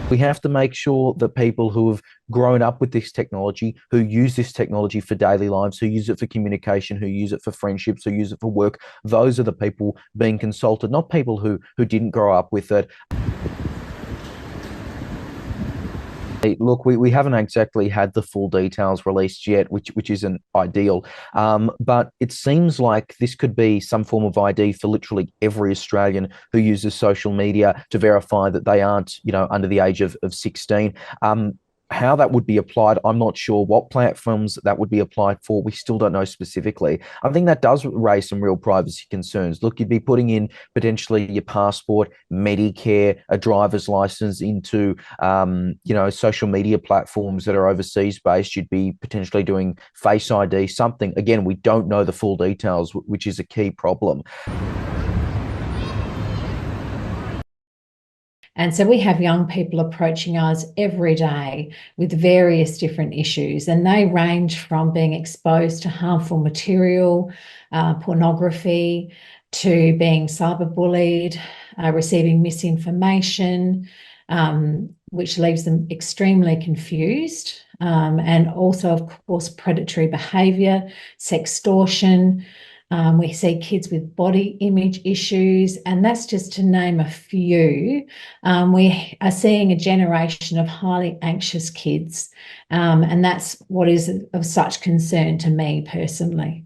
We have to make sure that people who have grown up with this technology, who use this technology for daily lives, who use it for communication, who use it for friendships, who use it for work, those are the people being consulted, not people who didn't grow up with it. Look, we haven't exactly had the full details released yet, which isn't ideal. But it seems like this could be some form of ID for literally every Australian who uses social media to verify that they aren't, under the age of 16. How that would be applied, I'm not sure. What platforms that would be applied for, we still don't know specifically. I think that does raise some real privacy concerns. Look, you'd be putting in potentially your passport, Medicare, a driver's license into, social media platforms that are overseas based. You'd be potentially doing Face ID, something. Again, we don't know the full details, which is a key problem. And so we have young people approaching us every day with various different issues, and they range from being exposed to harmful material, pornography, to being cyberbullied, receiving misinformation, which leaves them extremely confused, and also, of course, predatory behaviour, sextortion. We see kids with body image issues, and that's just to name a few. We are seeing a generation of highly anxious kids, and that's what is of such concern to me personally.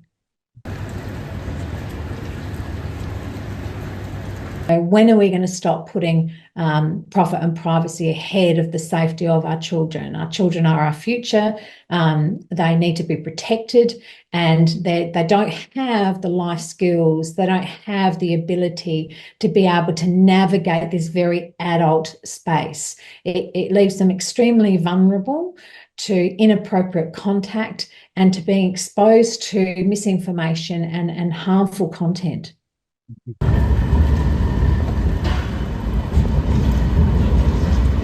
When are we going to stop putting profit and privacy ahead of the safety of our children? Our children are our future. They need to be protected, and they don't have the life skills. They don't have the ability to be able to navigate this very adult space. It leaves them extremely vulnerable to inappropriate contact and to being exposed to misinformation and harmful content.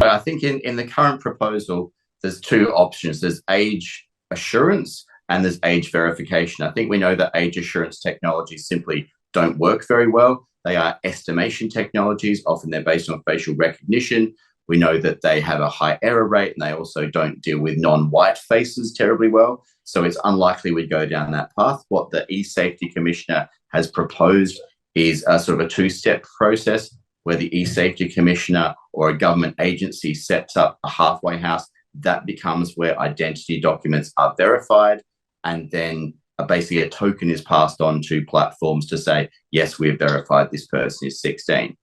I think in the current proposal, there's two options. There's age assurance and there's age verification. I think we know that age assurance technologies simply don't work very well. They are estimation technologies. Often they're based on facial recognition. We know that they have a high error rate, and they also don't deal with non-white faces terribly well. So it's unlikely we'd go down that path. What the e-Safety Commissioner has proposed is a sort of a two-step process where the e-Safety Commissioner or a government agency sets up a halfway house. That becomes where identity documents are verified, and then basically a token is passed on to platforms to say, yes, we've verified this person is 16.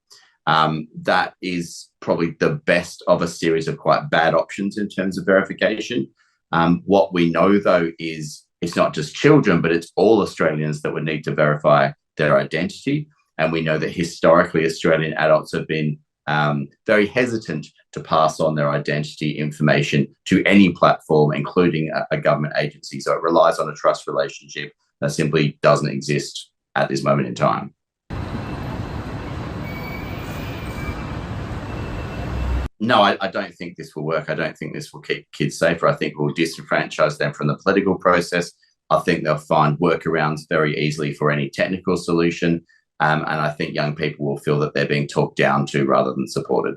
That is probably the best of a series of quite bad options in terms of verification. What we know, though, is it's not just children, but it's all Australians that would need to verify their identity. And we know that historically Australian adults have been very hesitant to pass on their identity information to any platform, including a government agency. So it relies on a trust relationship that simply doesn't exist at this moment in time. No, I don't think this will work. I don't think this will keep kids safer. I think it will disenfranchise them from the political process. I think they'll find workarounds very easily for any technical solution. And I think young people will feel that they're being talked down to rather than supported.